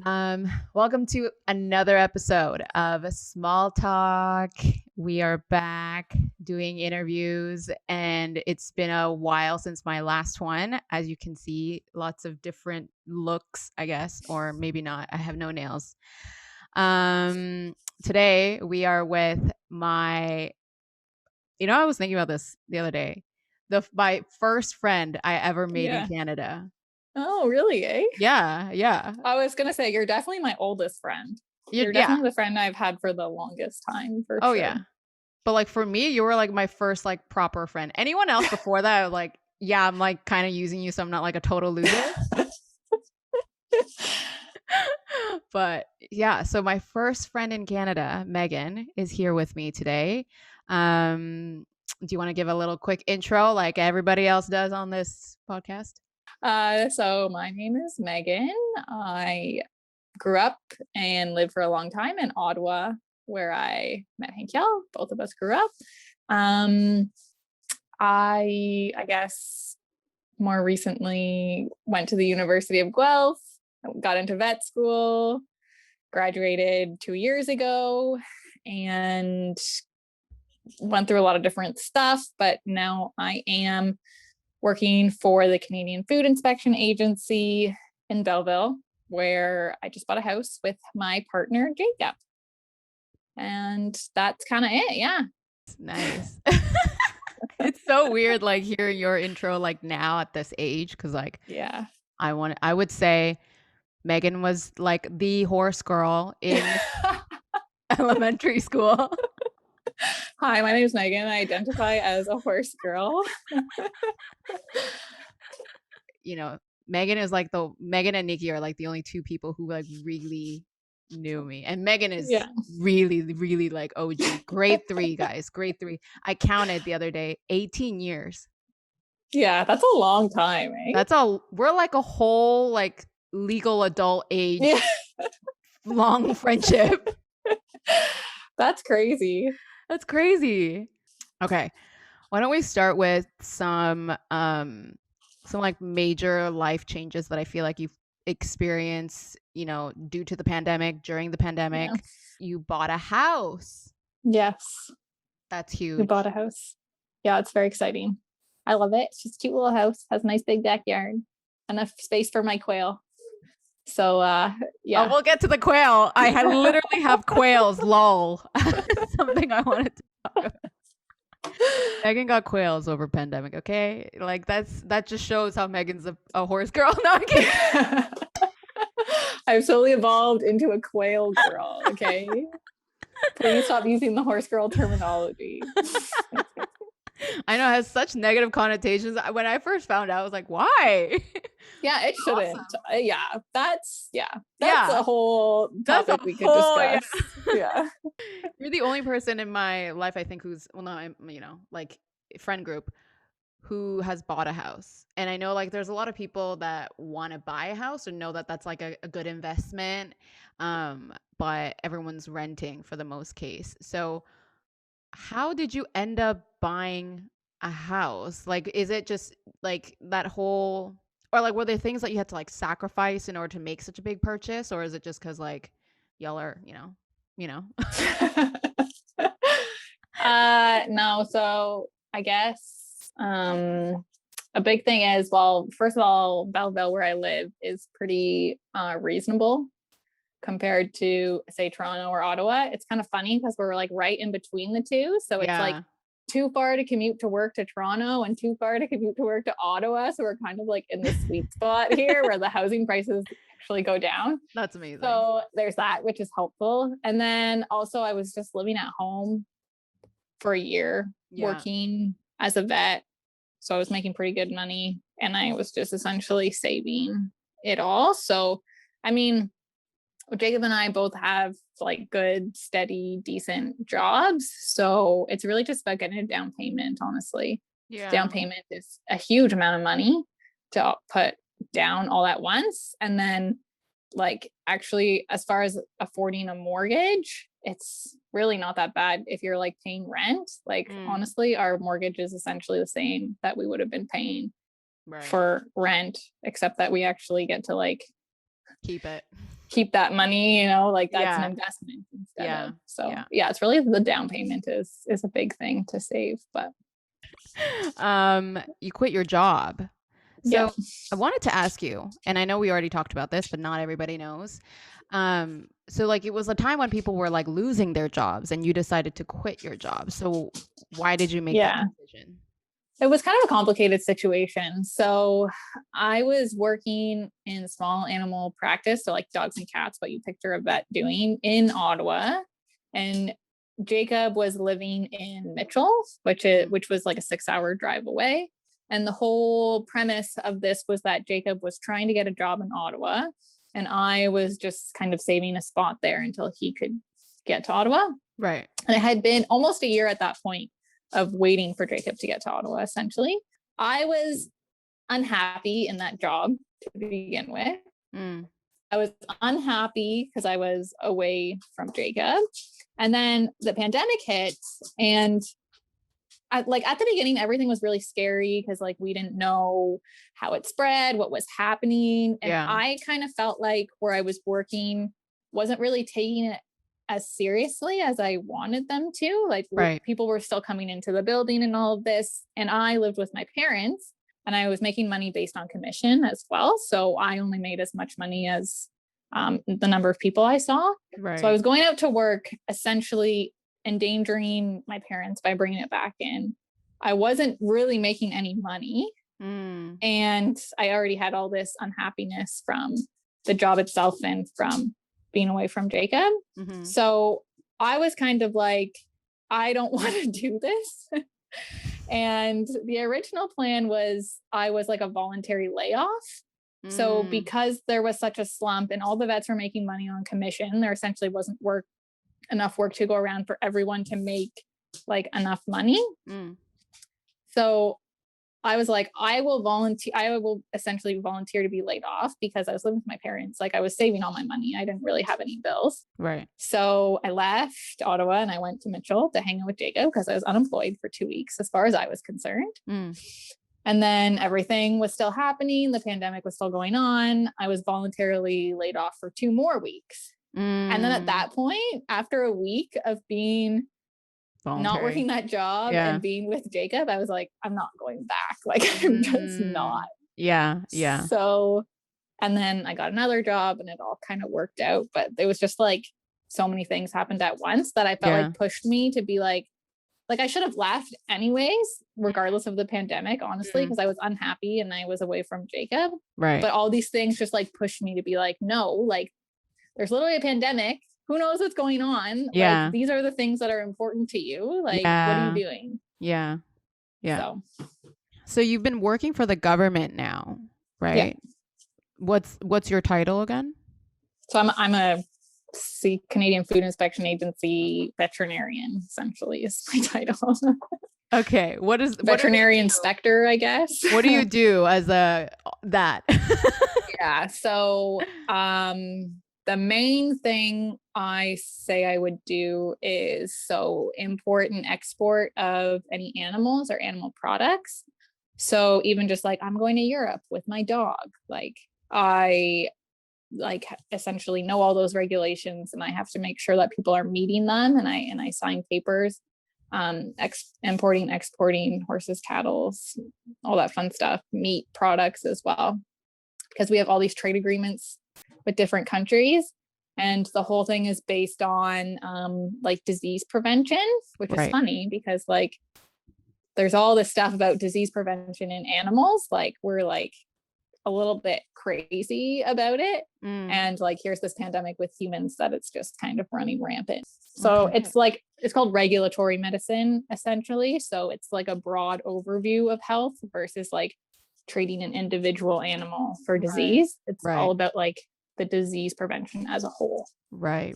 Welcome to another episode of Small Talk. We are back doing interviews, and it's been a while since my last one. As you can see, lots of different looks, I guess, or maybe not. I have no nails. Today we are with my, I was thinking about this the other day. My first friend I ever made in Yeah. Canada. Oh, really, eh? Yeah. I was gonna say, you're definitely my oldest friend. You're Yeah. definitely the friend I've had for the longest time, for Oh, sure. yeah. But, like, for me, you were, like, my first, like, proper friend. Anyone else before that, I was like, yeah, I'm, like, kinda using you so I'm not, like, a total loser. But, yeah, so my first friend in Canada, Megan, is here with me today. Do you wanna give a little quick intro like everybody else does on this podcast? So my name is Megan. I grew up and lived for a long time in Ottawa, where I met Hank Yell. Both of us grew up. Um, I guess more recently went to the University of Guelph, got into vet school, graduated 2 years ago, and went through a lot of different stuff, but now I am working for the Canadian Food Inspection Agency in Belleville, where I just bought a house with my partner, Jacob. And that's kind of it. Yeah. Nice. It's so weird, like, hearing your intro, like, now at this age, because like, Yeah. I would say Megan was, like, the horse girl in elementary school. Hi, my name is Megan. I identify as a horse girl. Megan and Nikki are like the only two people who like really knew me. And Megan is Yeah. really, really like OG. Grade 3, guys. Grade 3. I counted the other day, 18 years. Yeah, that's a long time, eh? We're like a whole like legal adult age Yeah. long friendship. That's crazy. That's crazy. Okay. Why don't we start with some like major life changes that I feel like you've experienced, due to the pandemic, during the pandemic. Yeah. You bought a house. Yes. That's We huge. bought a house. Yeah, it's very exciting. I love it. It's just a cute little house, has a nice big backyard, enough space for my quail. So yeah. Oh, we'll get to the quail. I literally have quails, lol. Something I wanted to talk about. Megan got quails over pandemic, okay? Like that just shows how Megan's a horse girl. No, I'm kidding. I've slowly evolved into a quail girl, okay? Please stop using the horse girl terminology. I know it has such negative connotations. When I first found out, I was like, why? Yeah, it shouldn't. Yeah, that's Yeah. a whole That's a topic we could whole, yeah. discuss. Yeah. You're the only person in my life, I think, who's, well, not, like friend group who has bought a house. And I know like there's a lot of people that want to buy a house and know that that's like a good investment. But everyone's renting for the most case. So how did you end up buying a house? Like, is it just like that whole, or like were there things that you had to like sacrifice in order to make such a big purchase, or is it just because like y'all are, No, so I guess a big thing is, well, first of all, Belleville, where I live, is pretty reasonable compared to, say, Toronto or Ottawa. It's kind of funny because we're like right in between the two. So it's like Yeah, too far to commute to work to Toronto and too far to commute to work to Ottawa. So we're kind of like in the sweet spot here where the housing prices actually go down. that's amazing. So there's that, which is helpful. And then also I was just living at home for a year, working as a vet. So I was making pretty good money and I was just essentially saving it all. So, I mean, Jacob and I both have like good, steady, decent jobs. So it's really just about getting a down payment, honestly. Yeah. Down payment is a huge amount of money to put down all at once. And then like actually as far as affording a mortgage, it's really not that bad if you're like paying rent. Like honestly, our mortgage is essentially the same that we would have been paying for rent, except that we actually get to like keep it. keep that money, like that's an Yeah. investment instead Yeah. of. So Yeah. yeah, it's really the down payment is a big thing to save. But You quit your job. yeah. So I wanted to ask you, and I know we already talked about this, but not everybody knows. So like it was a time when people were like losing their jobs and you decided to quit your job. So why did you make that Yeah. decision? It was kind of a complicated situation. So I was working in small animal practice, so like dogs and cats, what you picture a vet doing in Ottawa. And Jacob was living in Mitchell, which was like a 6-hour drive away. And the whole premise of this was that Jacob was trying to get a job in Ottawa, and I was just kind of saving a spot there until he could get to Ottawa. Right. And it had been almost a year at that point of waiting for Jacob to get to Ottawa, essentially. I was unhappy in that job to begin with. I was unhappy because I was away from Jacob. And then the pandemic hit, and at the beginning, everything was really scary because like we didn't know how it spread, what was happening. And I kind of felt like where I was working wasn't really taking it as seriously as I wanted them to. Like people were still coming into the building and all of this. And I lived with my parents, and I was making money based on commission as well. So I only made as much money as the number of people I saw. Right. So I was going out to work, essentially endangering my parents by bringing it back in. I wasn't really making any money. And I already had all this unhappiness from the job itself and from being away from Jacob. So I was kind of like, I don't want to do this. And the original plan was I was like a voluntary layoff. So because there was such a slump and all the vets were making money on commission, there essentially wasn't enough work to go around for everyone to make like enough money. So I was like, I will essentially volunteer to be laid off because I was living with my parents. Like I was saving all my money. I didn't really have any bills. Right. So I left Ottawa and I went to Mitchell to hang out with Jacob because I was unemployed for 2 weeks as far as I was concerned. And then everything was still happening. The pandemic was still going on. I was voluntarily laid off for 2 more weeks. And then at that point, after a week of being not working that job and being with Jacob, I was like, I'm not going back. Like, I'm just not. Yeah. Yeah. So, and then I got another job and it all kind of worked out. But it was just like so many things happened at once that I felt like pushed me to be like I should have left anyways, regardless of the pandemic, honestly, because I was unhappy and I was away from Jacob. Right. But all these things just like pushed me to be like, no, like there's literally a pandemic. Who knows what's going on? Yeah. Like, these are the things that are important to you. Like, what are you doing? Yeah. Yeah. So you've been working for the government now, right? Yeah. What's your title again? So I'm a Canadian Food Inspection Agency veterinarian, essentially, is my title. Okay. What is veterinary inspector, I guess? What do you do as that? Yeah. So the main thing I say I would do is import and export of any animals or animal products. So even just like I'm going to Europe with my dog, like I essentially know all those regulations and I have to make sure that people are meeting them, and I sign papers, importing, exporting horses, cattle, all that fun stuff, meat products as well, because we have all these trade agreements with different countries, and the whole thing is based on like disease prevention, which is funny because like there's all this stuff about disease prevention in animals, like we're like a little bit crazy about it. And like here's this pandemic with humans that it's just kind of running rampant. So it's called regulatory medicine, essentially. So it's like a broad overview of health versus like treating an individual animal for disease. It's all about like the disease prevention as a whole. Right.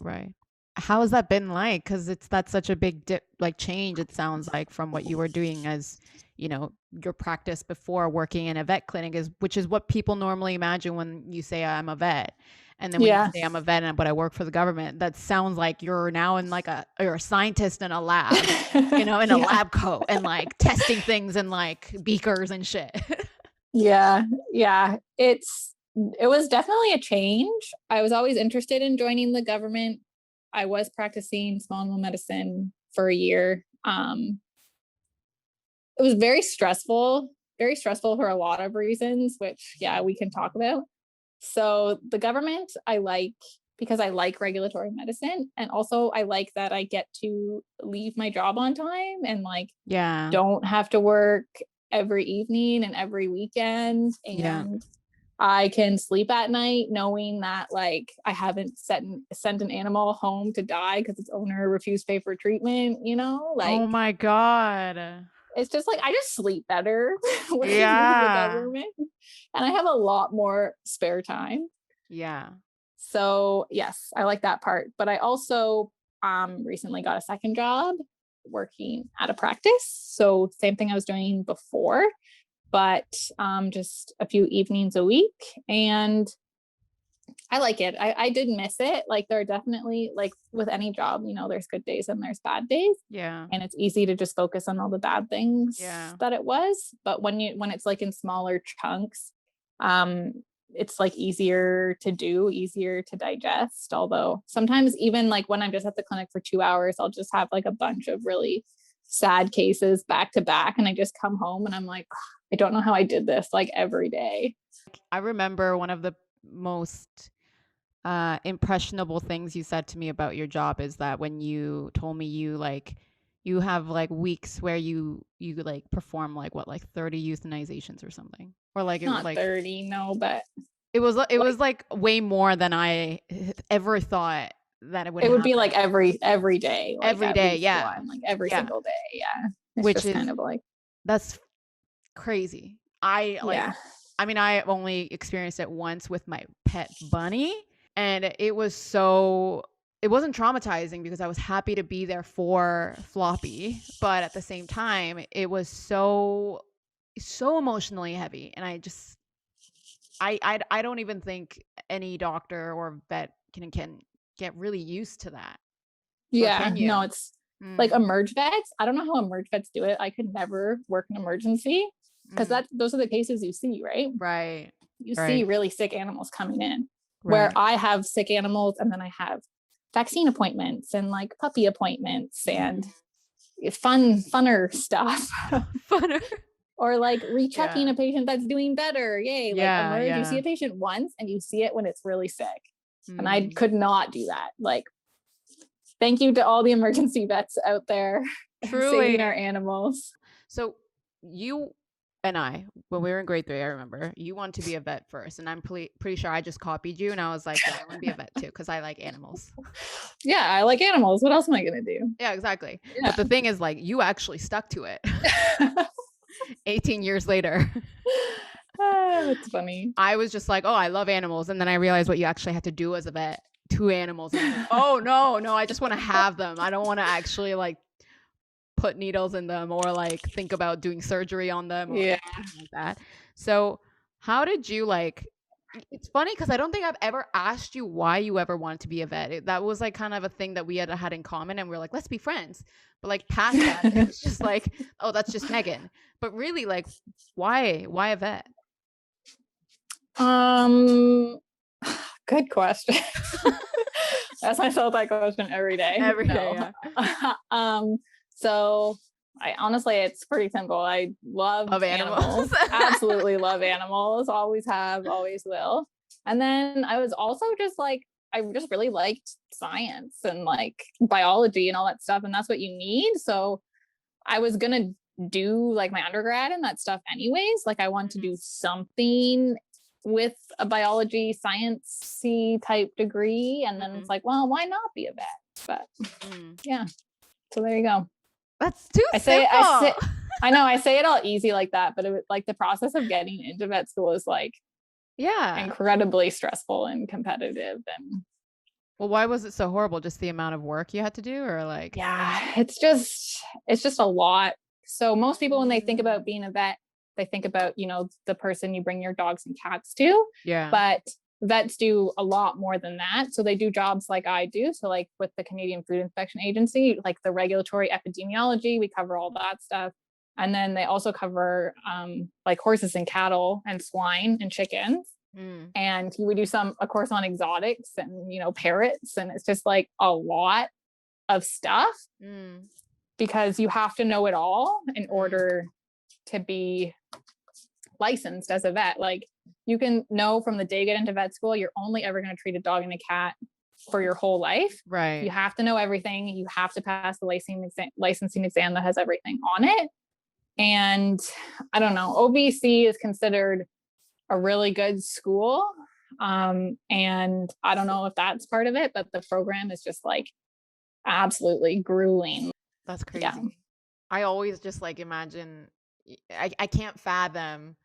How has that been like? Because that's such a big change, it sounds like, from what you were doing as, your practice before working in a vet clinic, which is what people normally imagine when you say I'm a vet. And then when you say I'm a vet but I work for the government, that sounds like you're now in you're a scientist in a lab, in a lab coat and like testing things in like beakers and shit. Yeah. It's It was definitely a change. I was always interested in joining the government. I was practicing small animal medicine for a year. It was very stressful for a lot of reasons, which, yeah, we can talk about. So the government, I like because I like regulatory medicine. And also I like that I get to leave my job on time and like Yeah. don't have to work every evening and every weekend. Yeah. And I can sleep at night knowing that like I haven't sent an animal home to die because its owner refused to pay for treatment, Oh like my God. it's just like I just sleep better working for the Yeah. government and I have a lot more spare time. Yeah. So yes, I like that part. But I also recently got a second job working at a practice. So same thing I was doing before, but just a few evenings a week. And I like it. I did miss it. Like there are definitely like with any job, there's good days and there's bad days. Yeah. And it's easy to just focus on all the bad things Yeah. that it was. But when it's like in smaller chunks, um, it's like easier to do, easier to digest. Although sometimes even like when I'm just at the clinic for 2 hours, I'll just have like a bunch of really sad cases back to back. And I just come home and I'm like, I don't know how I did this like every day. I remember one of the most impressionable things you said to me about your job is that when you told me you have like weeks where you like perform like what, like 30 euthanizations or something, or like it Not like 30, no, but it like was like way more than I ever thought that it would it would be happen. like every day, like Every at day, least yeah. one, like every Yeah. single day. Yeah. It's Which just is kind of like, that's crazy. I like yeah. I mean, I only experienced it once with my pet bunny, and it wasn't traumatizing because I was happy to be there for Floppy, but at the same time, it was so emotionally heavy, and I don't even think any doctor or vet can get really used to that. Or Yeah. can No, you? it's like Mm, emerge vets. I don't know how emerge vets do it. I could never work an emergency because mm. those are the cases you see, right? Right. You see Right. really sick animals coming in where Right. I have sick animals and then I have vaccine appointments and like puppy appointments and Mhm. funner stuff. Funner. Or like Yeah. rechecking a patient that's doing better. Yay. Like Yeah, emerge, you see yeah. a patient once and you see it when it's really sick. And I Mm. could not do that. Like, thank you to all the emergency vets out there Truly. saving our animals. So you and I, when we were in grade 3, I remember you wanted to be a vet first, and I'm pretty sure I just copied you, and I was like, yeah, I want to be a vet too because I like animals. Yeah, I like animals. What else am I going to do? Yeah, exactly. Yeah. But the thing is, like, you actually stuck to it 18 years later. That's funny. I was just like, oh, I love animals. And then I realized what you actually had to do as a vet to animals. And I was like, oh, no, I just want to have them. I don't want to actually like put needles in them or like think about doing surgery on them or Yeah. anything like that. So, how did you like? It's funny because I don't think I've ever asked you why you ever wanted to be a vet. That was like kind of a thing that we had in common, and we are like, let's be friends. But like past that, it was just like, oh, that's just Megan. But really, like, why a vet? um, Good question. Ask myself that question every day. Every day, No. yeah. So I honestly, it's pretty simple. I love Of animals. animals. Absolutely love animals. Always have, always will. And then I was also just like, I just really liked science and like biology and all that stuff. And that's what you need. So I was going to do like my undergrad and that stuff anyways. Like I want to do something with a biology sciencey type degree. And then it's like, well, why not be a vet? But yeah. So there you go. That's too simple. I know I say it all easy like that, but it was like the process of getting into vet school is like incredibly stressful and competitive. And well, why was it so horrible? Just the amount of work you had to do, or like it's just a lot. So most people when they think about being a vet, they think about, the person you bring your dogs and cats to. Yeah. But vets do a lot more than that. So they do jobs like I do. So like with the Canadian Food Inspection Agency, like the regulatory epidemiology, we cover all that stuff. And then they also cover like horses and cattle and swine and chickens. Mm. And we do some, of course, on exotics and, parrots. And it's just like a lot of stuff Mm. because you have to know it all in Mm. order to be licensed as a vet. Like you can know from the day you get into vet school, you're only ever going to treat a dog and a cat for your whole life. Right. You have to know everything. You have to pass the licensing exam that has everything on it. And I don't know, OVC is considered a really good school. And I don't know if that's part of it, but the program is just like absolutely grueling. That's crazy. Yeah. I always just like imagine, I can't fathom,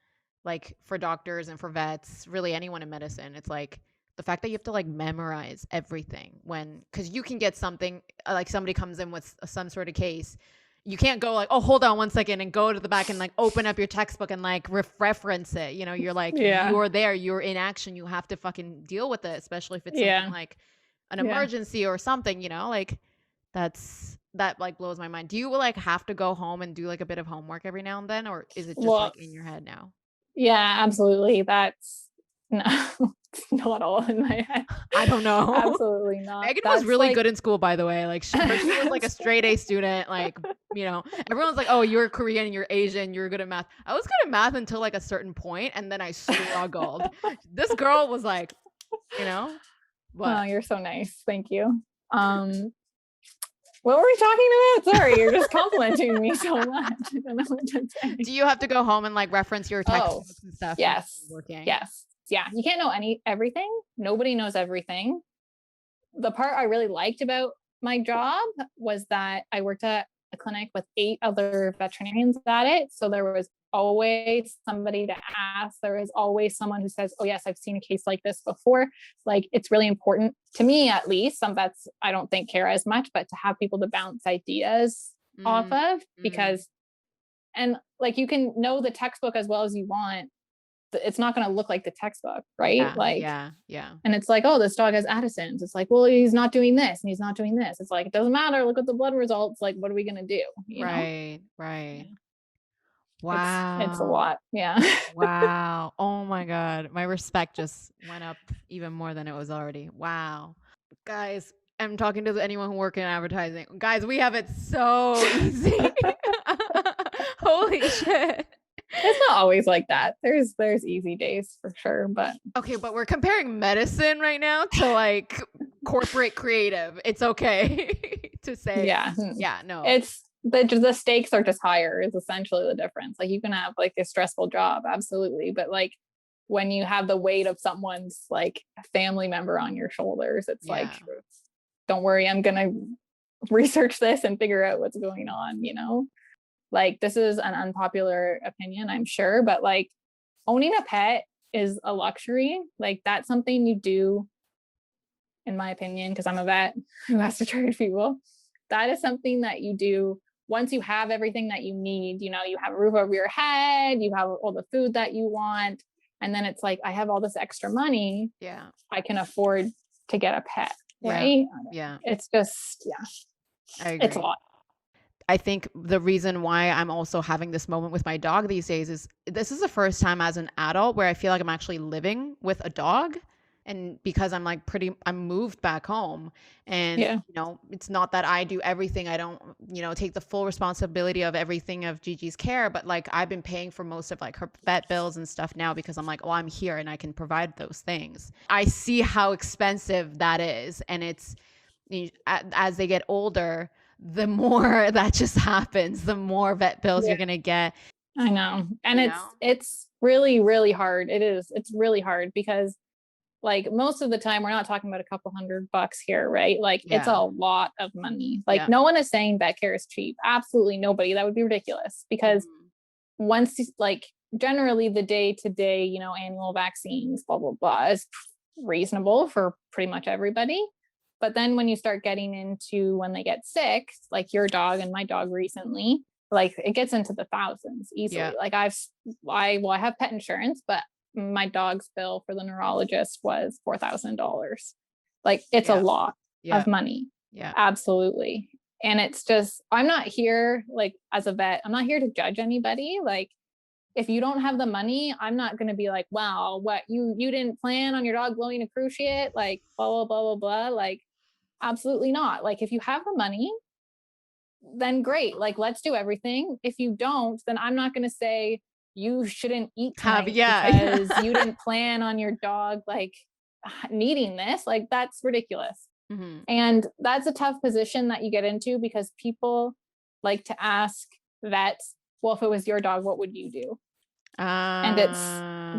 like for doctors and for vets, really anyone in medicine. It's like the fact that you have to like memorize everything because you can get something like somebody comes in with some sort of case. You can't go like, oh, hold on 1 second and go to the back and like open up your textbook and like reference it. You're like, you're there, you're in action. You have to fucking deal with it, especially if it's something like an emergency or something, like that like blows my mind. Do you like have to go home and do like a bit of homework every now and then, or is it just like in your head now? Yeah, absolutely. That's no, it's not all in my head. I don't know. Absolutely not. Megan was really good in school, by the way. Like she was like a straight A student. Like, everyone's like, oh, you're Korean, you're Asian, you're good at math. I was good at math until like a certain point, and then I struggled. This girl was like, Oh, you're so nice. Thank you. What were we talking about? Sorry, you're just complimenting me so much. I don't know what to say. Do you have to go home and like reference your textbooks and stuff? Yes. Yes. Yeah. You can't know everything. Nobody knows everything. The part I really liked about my job was that I worked at a clinic with 8 other veterinarians at it. So there was always somebody to ask. There is always someone who says, oh yes, I've seen a case like this before. Like it's really important to me, at least. Some vets I don't think care as much, but to have people to bounce ideas off of, because and like you can know the textbook as well as you want, it's not going to look like the textbook, right? Yeah. And it's like, oh, this dog has Addison's. It's like, well, he's not doing this and he's not doing this. It's like, it doesn't matter. Look at the blood results. Like, what are we going to do? Right. Yeah. Wow. It's a lot. Yeah. Wow. Oh my God. My respect just went up even more than it was already. Wow. Guys, I'm talking to anyone who works in advertising. Guys, we have it so easy. Holy shit. It's not always like that. There's easy days for sure, but okay, but we're comparing medicine right now to like corporate creative. It's okay to say. Yeah. No. It's the stakes are just higher is essentially the difference. Like you can have like a stressful job, absolutely, but like when you have the weight of someone's like family member on your shoulders, it's like, don't worry, I'm gonna research this and figure out what's going on, Like this is an unpopular opinion, I'm sure, but like owning a pet is a luxury. Like that's something you do, in my opinion, because I'm a vet who has to treat people. That is something that you do once you have everything that you need. You have a roof over your head, you have all the food that you want. And then it's like, I have all this extra money. Yeah. I can afford to get a pet. Right. Yeah. It's just, I agree. It's a lot. I think the reason why I'm also having this moment with my dog these days is this is the first time as an adult where I feel like I'm actually living with a dog. And because I'm like I'm moved back home and, it's not that I do everything. I don't, take the full responsibility of everything of Gigi's care, but like I've been paying for most of like her vet bills and stuff now because I'm like, oh, I'm here and I can provide those things. I see how expensive that is. And it's as they get older, the more that just happens, the more vet bills you're going to get. I know. And it's really, really hard. It's really hard because like most of the time we're not talking about a couple $100 here, right? Like it's a lot of money. Like no one is saying vet care is cheap. Absolutely nobody. That would be ridiculous because once like generally the day-to-day, annual vaccines, blah, blah, blah is reasonable for pretty much everybody. But then when you start getting into when they get sick, like your dog and my dog recently, like it gets into the thousands easily. Like I have pet insurance, but my dog's bill for the neurologist was $4,000. Like it's a lot of money. Yeah, absolutely. And it's just, I'm not here like as a vet, I'm not here to judge anybody. Like if you don't have the money, I'm not going to be like, wow, what, you didn't plan on your dog blowing a cruciate, like blah blah blah blah blah. Like, absolutely not. Like, if you have the money, then great, like let's do everything. If you don't, then I'm not going to say you shouldn't eat tonight Yeah. because you didn't plan on your dog like needing this. Like, that's ridiculous. Mm-hmm. And that's a tough position that you get into, because people like to ask vets, well, if it was your dog, what would you do? And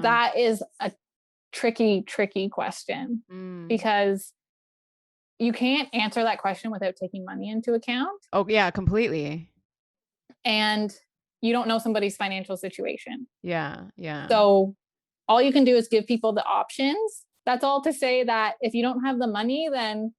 that is a tricky question, because you can't answer that question without taking money into account. Oh yeah, completely. And you don't know somebody's financial situation. Yeah. So all you can do is give people the options. That's all to say that if you don't have the money, then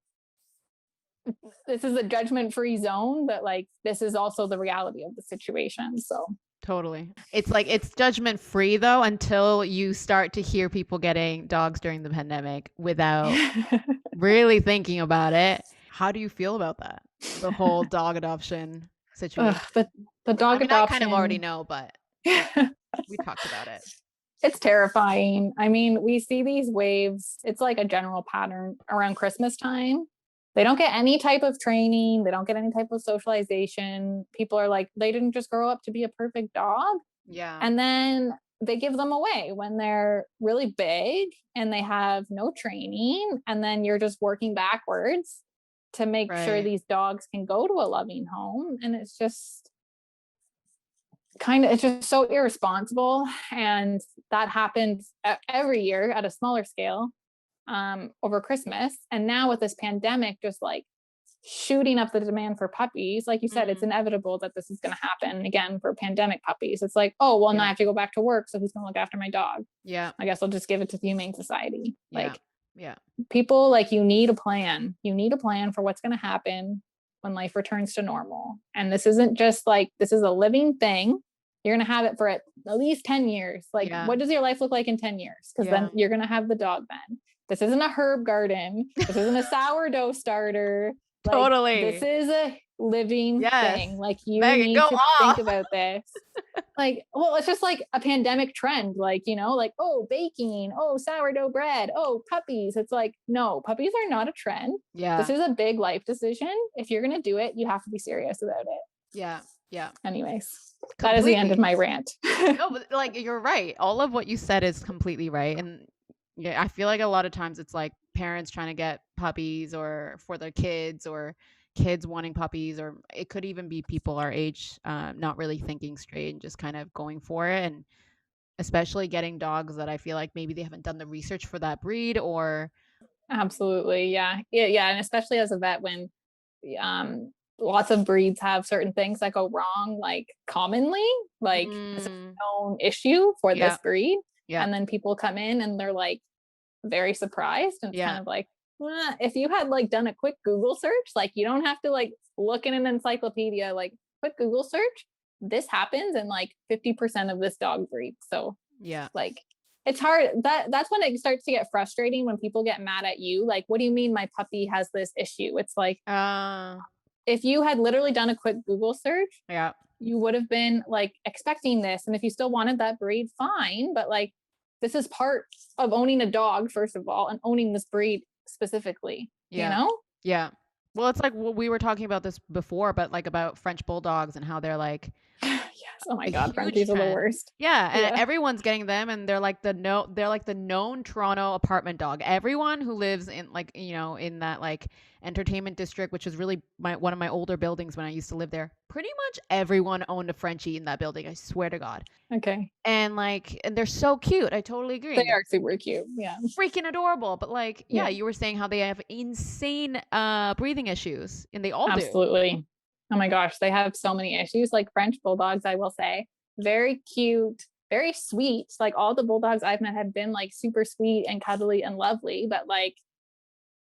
this is a judgment-free zone, but like, this is also the reality of the situation. So totally. It's like, it's judgment free though, until you start to hear people getting dogs during the pandemic without really thinking about it. How do you feel about that? The whole dog adoption situation. The dog adoption. I kind of already know, but we talked about it. It's terrifying. I mean, we see these waves. It's like a general pattern around Christmas time. They don't get any type of training. They don't get any type of socialization. People are like, they didn't just grow up to be a perfect dog. Yeah. And then they give them away when they're really big and they have no training. And then you're just working backwards to make sure these dogs can go to a loving home. And it's just it's just so irresponsible. And that happens every year at a smaller scale over Christmas. And now with this pandemic, just like shooting up the demand for puppies, like you said, it's inevitable that this is going to happen again for pandemic puppies. It's like, oh, well, now I have to go back to work. So who's going to look after my dog? Yeah. I guess I'll just give it to the Humane Society. Yeah. Like, people, like, you need a plan. You need a plan for what's going to happen when life returns to normal. And this isn't just like, this is a living thing. You're going to have it for at least 10 years. Like, what does your life look like in 10 years? Because then you're going to have the dog then. This isn't a herb garden. This isn't a sourdough starter. Like, totally. This is a living thing. Like, you Megan, need to think about this. Like, well, it's just like a pandemic trend. Like, you know, like, oh, baking, oh, sourdough bread, oh, puppies. It's like, no, puppies are not a trend. Yeah. This is a big life decision. If you're going to do it, you have to be serious about it. Yeah. Yeah. Anyways, that is the end of my rant. No, but like, you're right. All of what you said is completely right. And yeah, I feel like a lot of times it's like parents trying to get puppies or for their kids, or kids wanting puppies, or it could even be people our age not really thinking straight and just kind of going for it. And especially getting dogs that I feel like maybe they haven't done the research for that breed or. Absolutely. Yeah. And especially as a vet, when lots of breeds have certain things that go wrong, like commonly, like it's a known issue for this breed. Yeah. And then people come in and they're like very surprised. And it's kind of like, if you had like done a quick Google search, like you don't have to like look in an encyclopedia, like quick Google search, this happens in like 50% of this dog breed. So like, it's hard. That's when it starts to get frustrating, when people get mad at you. Like, what do you mean my puppy has this issue? It's like, if you had literally done a quick Google search, you would have been like expecting this. And if you still wanted that breed, fine. But like, this is part of owning a dog, first of all, and owning this breed specifically, you know? Yeah. Well, it's like, we were talking about this before, but like about French bulldogs and how they're like, yes. Oh my God. Frenchies are the worst. Yeah. And everyone's getting them. And they're like the known Toronto apartment dog. Everyone who lives in like, you know, in that like entertainment district, which is really one of my older buildings when I used to live there, pretty much everyone owned a Frenchie in that building. I swear to God. Okay. And like, and they're so cute. I totally agree. They are super cute. Yeah. Freaking adorable. But like, you were saying how they have insane breathing issues, and they all do. Absolutely. Oh my gosh. They have so many issues. Like French bulldogs, I will say, very cute, very sweet. Like all the bulldogs I've met have been like super sweet and cuddly and lovely, but like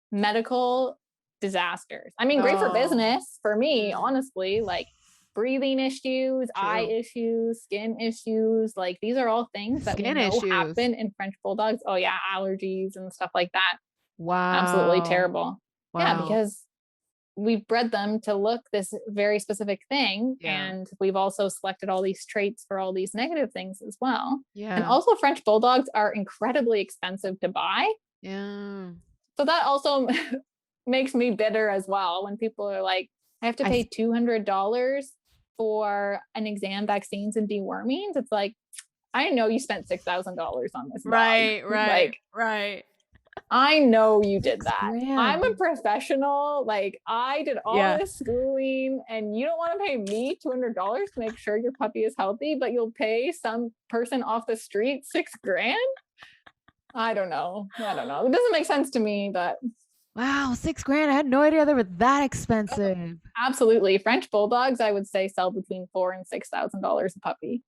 medical disasters. I mean, great for business for me, honestly, like breathing issues, eye issues, skin issues. Like these are all things that we know happen in French bulldogs. Oh yeah. Allergies and stuff like that. Wow. Absolutely terrible. Wow. Yeah. Because we've bred them to look this very specific thing. Yeah. And we've also selected all these traits for all these negative things as well. And Yeah. also French bulldogs are incredibly expensive to buy. Yeah. So that also makes me bitter as well when people are like, I have to pay $200 for an exam, vaccines, and dewormings. It's like, I know you spent $6,000 on this dog. Right. I know you did 6 that. grand. I'm a professional. Like, I did all this schooling, and you don't want to pay me $200 to make sure your puppy is healthy, but you'll pay some person off the street $6 grand. I don't know. It doesn't make sense to me, but wow, 6 grand. I had no idea they were that expensive. Absolutely. French bulldogs, I would say, sell between $4,000 and $6,000 a puppy.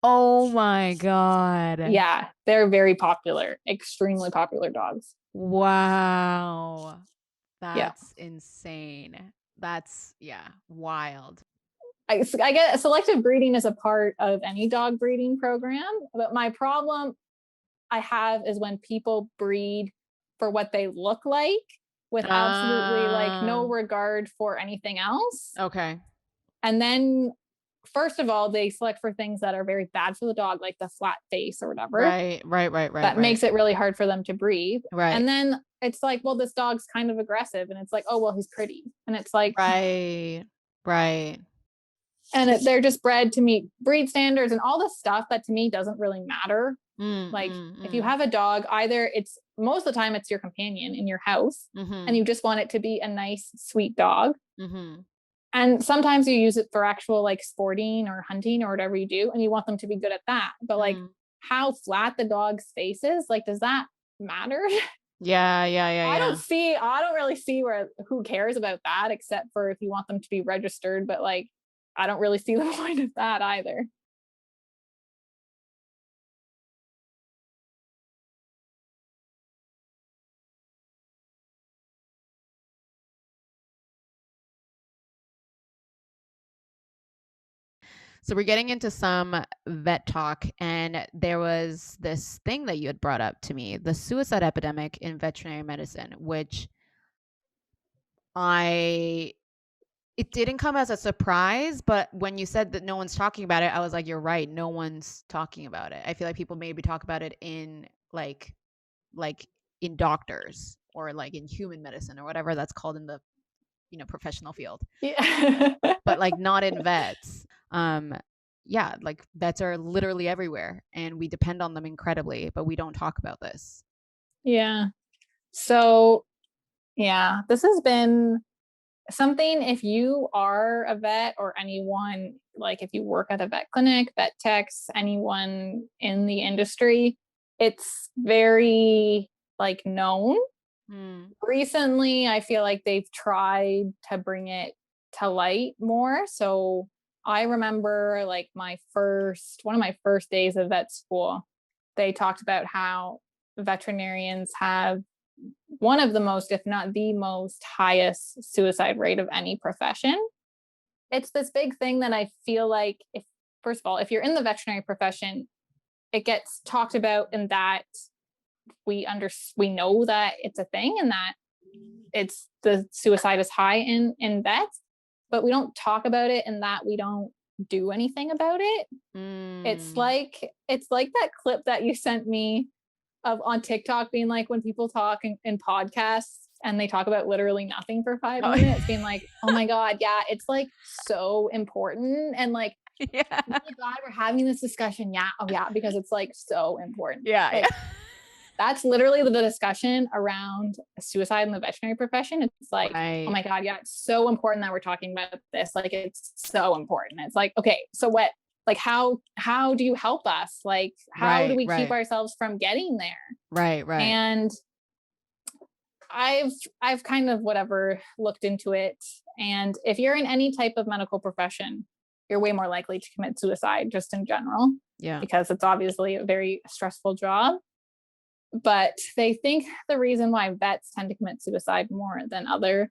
Oh my God. Yeah, they're very popular, extremely popular dogs. Wow. That's insane. That's, wild. I get selective breeding is a part of any dog breeding program, but my problem I have is when people breed for what they look like with absolutely like no regard for anything else. Okay. And then first of all, they select for things that are very bad for the dog, like the flat face or whatever. Right. That makes it really hard for them to breathe. Right. And then it's like, well, this dog's kind of aggressive. And it's like, oh, well, he's pretty. And it's like, right. And they're just bred to meet breed standards and all this stuff that to me doesn't really matter. If you have a dog, either it's most of the time it's your companion in your house and you just want it to be a nice, sweet dog. And sometimes you use it for actual like sporting or hunting or whatever you do, and you want them to be good at that. But like how flat the dog's face is, like, does that matter? Yeah. I don't really see who cares about that, except for if you want them to be registered. But like, I don't really see the point of that either. So we're getting into some vet talk, and there was this thing that you had brought up to me, the suicide epidemic in veterinary medicine, which it didn't come as a surprise, but when you said that no one's talking about it, I was like, you're right, no one's talking about it. I feel like people maybe talk about it in like in doctors or like in human medicine or whatever that's called in the professional field. Yeah. But like not in vets. Like vets are literally everywhere and we depend on them incredibly, but we don't talk about this. Yeah. So, this has been something, if you are a vet or anyone, like if you work at a vet clinic, vet techs, anyone in the industry, it's very like known. Recently, I feel like they've tried to bring it to light more. So I remember like one of my first days of vet school, they talked about how veterinarians have one of the most, if not the most highest suicide rate of any profession. It's this big thing that I feel like first of all, if you're in the veterinary profession, it gets talked about in that we know that it's a thing and that the suicide is high in vets, but we don't talk about it and that we don't do anything about it. It's like that clip that you sent me on TikTok being like when people talk in podcasts and they talk about literally nothing for 5 minutes, being like, oh my God, it's like so important. And like, oh my God, we're having this discussion. Because it's like so important. That's literally the discussion around suicide in the veterinary profession. It's like, oh my God, it's so important that we're talking about this. Like, it's so important. It's like, okay, so what, like, how do you help us? Like, how do we keep ourselves from getting there? Right. And I've kind of looked into it. And if you're in any type of medical profession, you're way more likely to commit suicide just in general. Yeah. Because it's obviously a very stressful job. But they think the reason why vets tend to commit suicide more than other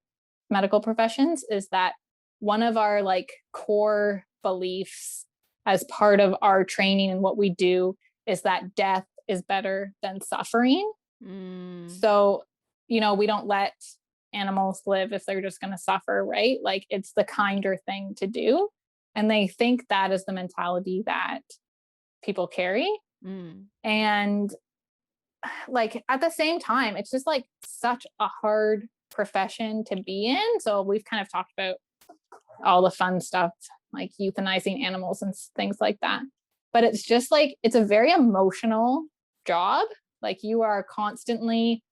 medical professions is that one of our like core beliefs as part of our training and what we do is that death is better than suffering. So, we don't let animals live if they're just going to suffer, right? Like it's the kinder thing to do. And they think that is the mentality that people carry. Mm. And like at the same time, it's just like such a hard profession to be in. So we've kind of talked about all the fun stuff like euthanizing animals and things like that. But it's just like, it's a very emotional job. Like you are constantly,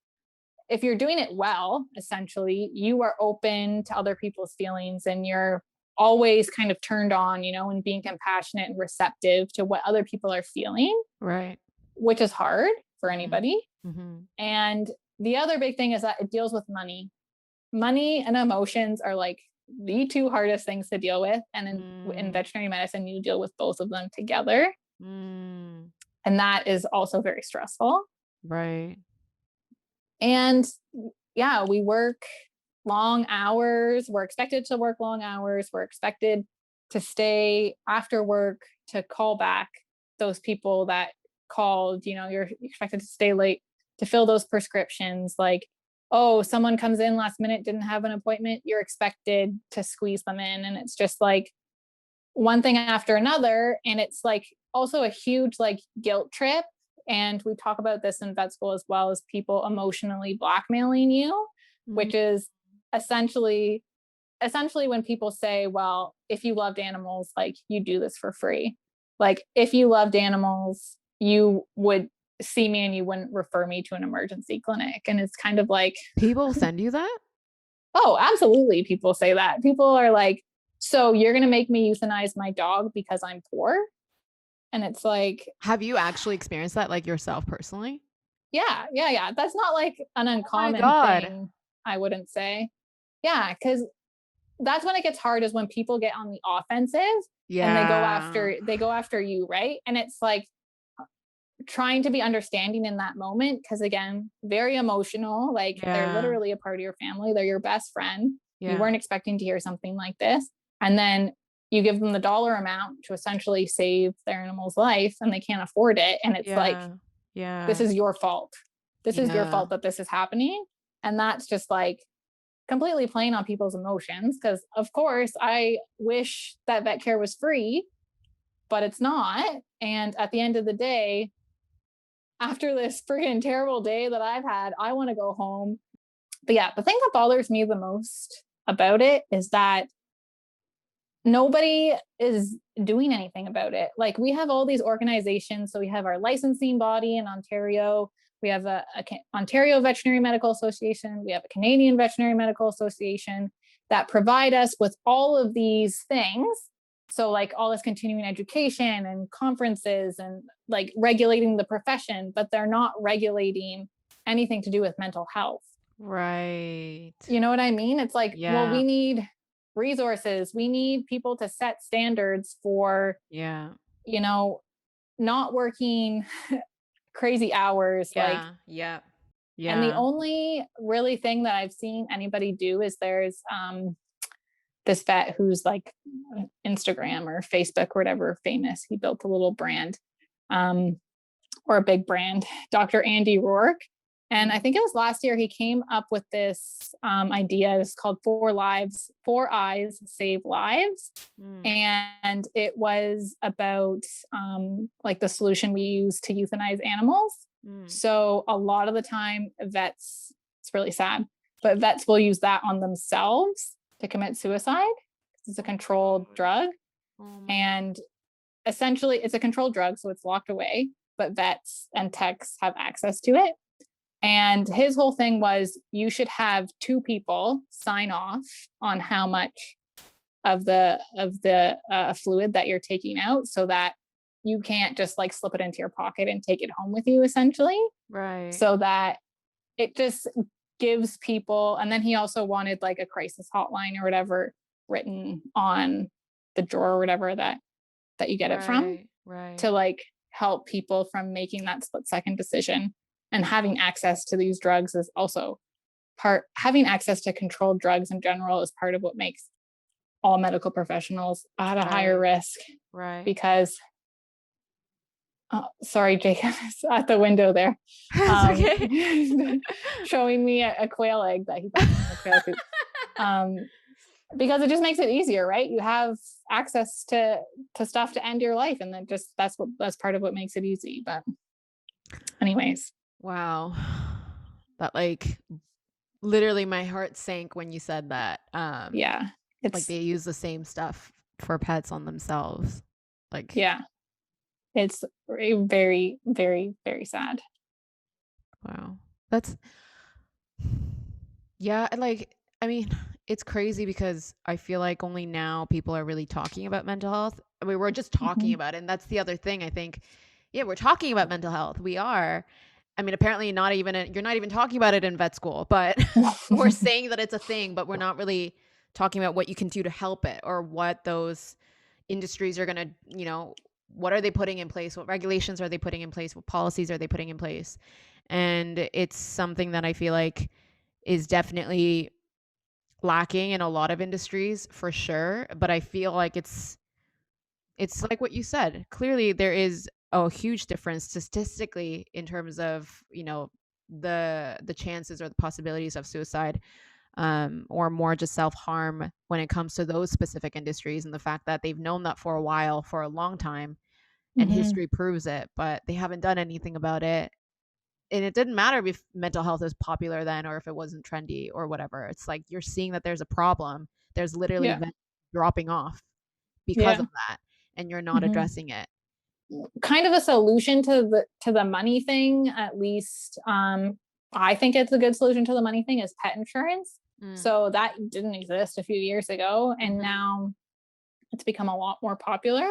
if you're doing it well, essentially, you are open to other people's feelings and you're always kind of turned on, you know, and being compassionate and receptive to what other people are feeling. Right. Which is hard for Mm. anybody. Mm-hmm. And the other big thing is that it deals with money. Money and emotions are like the two hardest things to deal with. And in veterinary medicine, you deal with both of them together. Mm. And that is also very stressful. Right. And yeah, we work long hours. We're expected to work long hours. We're expected to stay after work to call back those people that called. You know, you're expected to stay late to fill those prescriptions. Like, oh, someone comes in last minute, didn't have an appointment, you're expected to squeeze them in. And it's just like one thing after another. And it's like also a huge like guilt trip. And we talk about this in vet school as well, as people emotionally blackmailing you, which is essentially when people say, well, if you loved animals, like you do this for free. Like if you loved animals, you would see me and you wouldn't refer me to an emergency clinic. And it's kind of like, People send you that? oh, absolutely. People say that. People are like, so you're going to make me euthanize my dog because I'm poor? And it's like, have you actually experienced that like yourself personally? Yeah. That's not like an uncommon God. thing, I wouldn't say. Yeah, because that's when it gets hard, is when people get on the offensive and they go after you, right? And it's like trying to be understanding in that moment, because again, very emotional. Like they're literally a part of your family. They're your best friend. You weren't expecting to hear something like this. And then you give them the dollar amount to essentially save their animal's life and they can't afford it. And it's like, this is your fault. This is your fault that this is happening. And that's just like completely playing on people's emotions. Because of course, I wish that vet care was free, but it's not. And at the end of the day, after this freaking terrible day that I've had, I want to go home. But yeah, the thing that bothers me the most about it is that nobody is doing anything about it. Like we have all these organizations. So we have our licensing body in Ontario. We have a Ontario Veterinary Medical Association. We have a Canadian Veterinary Medical Association that provide us with all of these things. So like all this continuing education and conferences and like regulating the profession, but they're not regulating anything to do with mental health. Right. You know what I mean? It's like, well, we need resources. We need people to set standards for, you know, not working crazy hours. And the only really thing that I've seen anybody do is there's this vet who's like Instagram or Facebook or whatever famous. He built a little brand or a big brand, Dr. Andy Rourke. And I think it was last year he came up with this idea. It's called 4 Eyes Save Lives. And it was about like the solution we use to euthanize animals. So a lot of the time vets, it's really sad, but vets will use that on themselves to commit suicide. It's a controlled drug. And essentially it's a controlled drug, so it's locked away, but vets and techs have access to it. And his whole thing was you should have 2 people sign off on how much of the fluid that you're taking out, so that you can't just like slip it into your pocket and take it home with you, essentially. Right. So that it just gives people, and then he also wanted like a crisis hotline or whatever written on the drawer or whatever that you get it from, to like help people from making that split-second decision. And having access to these drugs is also having access to controlled drugs in general is part of what makes all medical professionals at a higher risk. Because Sorry, Jacob is at the window there, It's okay. showing me a quail egg that he found in the quail coop. Because it just makes it easier, right? You have access to stuff to end your life, and then just that's part of what makes it easy. But anyways, Wow. That like literally my heart sank when you said that. yeah, Like it's they use the same stuff for pets on themselves. Like, yeah, it's very, very, very sad. wow. That's yeah, like I mean, it's crazy because I feel like only now people are really talking about mental health. I mean, we're just talking Mhm. about it, and that's the other thing I think. Yeah, we're talking about mental health. We are. I mean, apparently not even you're not even talking about it in vet school, but we're saying that it's a thing, but we're not really talking about what you can do to help it or what those industries are going to, what are they putting in place? What regulations are they putting in place? What policies are they putting in place? And it's something that I feel like is definitely lacking in a lot of industries for sure, but I feel like it's like what you said. Clearly there is a huge difference statistically in terms of, the chances or the possibilities of suicide, or more just self-harm when it comes to those specific industries, and the fact that they've known that for a while, for a long time, and Mhm. history proves it, but they haven't done anything about it. And it didn't matter if mental health was popular then or if it wasn't trendy or whatever. It's like you're seeing that there's a problem. There's literally Yeah, vets dropping off because yeah. of that, and you're not Mhm. addressing it. Kind of a solution to the money thing, at least. I think it's a good solution to the money thing is pet insurance. Mm. So that didn't exist a few years ago, and Mhm. now it's become a lot more popular.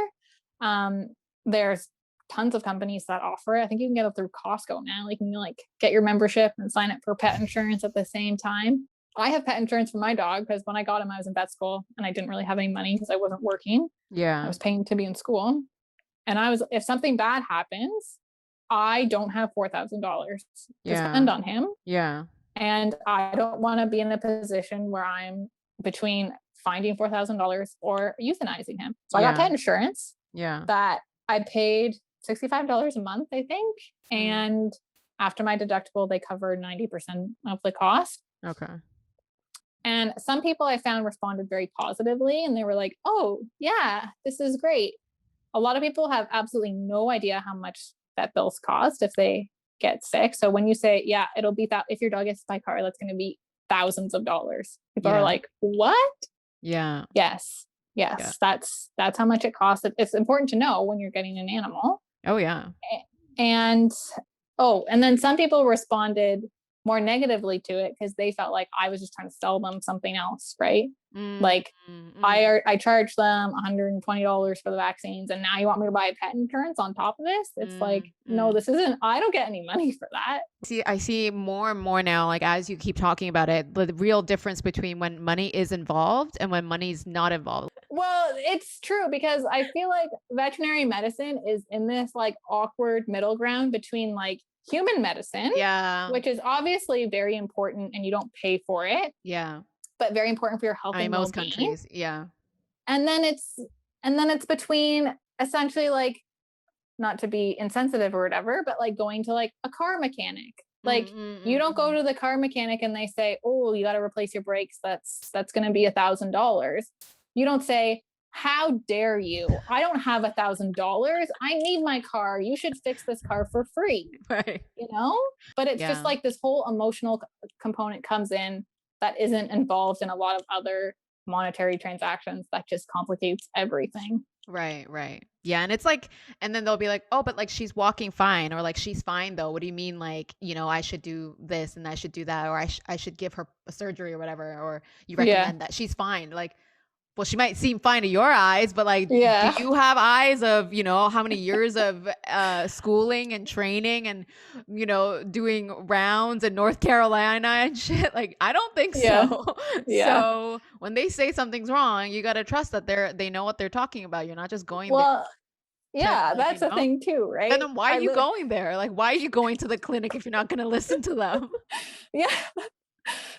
Um, there's tons of companies that offer it. I think you can get it through Costco now. Like, you can like get your membership and sign up for pet insurance at the same time. I have pet insurance for my dog because when I got him, I was in vet school and I didn't really have any money because I wasn't working. I Yeah. was paying to be in school. And if something bad happens, I don't have $4,000 to Yeah. spend on him. Yeah. And I don't want to be in a position where I'm between finding $4,000 or euthanizing him. So I got Yeah. pet insurance Yeah. that I paid $65 a month, I think. Mm. And after my deductible, they covered 90% of the cost. Okay. And some people I found responded very positively and they were like, oh, yeah, this is great. A lot of people have absolutely no idea how much vet bills cost if they get sick. So when you say, yeah, it'll be that if your dog gets by car, that's going to be thousands of dollars. People are Yeah. like, what? Yeah. Yes. Yeah. Yes. That's how much it costs. It's important to know when you're getting an animal. Oh yeah. And oh, and then some people responded more negatively to it because they felt like I was just trying to sell them something else, right? Mm. Like Mm. Mm. I charged them $120 for the vaccines, and now you want me to buy pet insurance on top of this? It's like, Mm. no, Mm. this isn't. I don't get any money for that. See, I see more and more now, like as you keep talking about it, the real difference between when money is involved and when money's not involved. Well, it's true because I feel like veterinary medicine is in this like awkward middle ground between like human medicine, Yeah. which is obviously very important and you don't pay for it, Yeah. but very important for your health I mean, and most well-being. countries. Yeah. And then it's between essentially like, not to be insensitive or whatever, but like going to like a car mechanic. Mm. Like, Mm. you Mm. don't go Mm. to the car mechanic and they say, "Oh, you got to replace your brakes. That's going to be $1,000." You don't say, "How dare you? I don't have $1,000. I need my car. You should fix this car for free." Right. You know? But it's just Yeah. like this whole emotional component comes in that isn't involved in a lot of other monetary transactions that just complicates everything. Right, right. Yeah, and it's like and then they'll be like, "Oh, but like she's walking fine," or like "She's fine though. What do you mean like, I should do this and I should do that or I should give her a surgery or whatever or you Yeah. recommend that she's fine." Like, well, she might seem fine to your eyes, but like, do Yeah. you have eyes of, how many years of schooling and training and, doing rounds in North Carolina and shit? Like, I don't think Yeah. so. Yeah. So when they say something's wrong, you got to trust that they know what they're talking about. You're not just going there Well, to yeah, like, that's a thing too, and right? then why are you going there? Like, why are you going to the clinic if you're not going to listen to them? Yeah.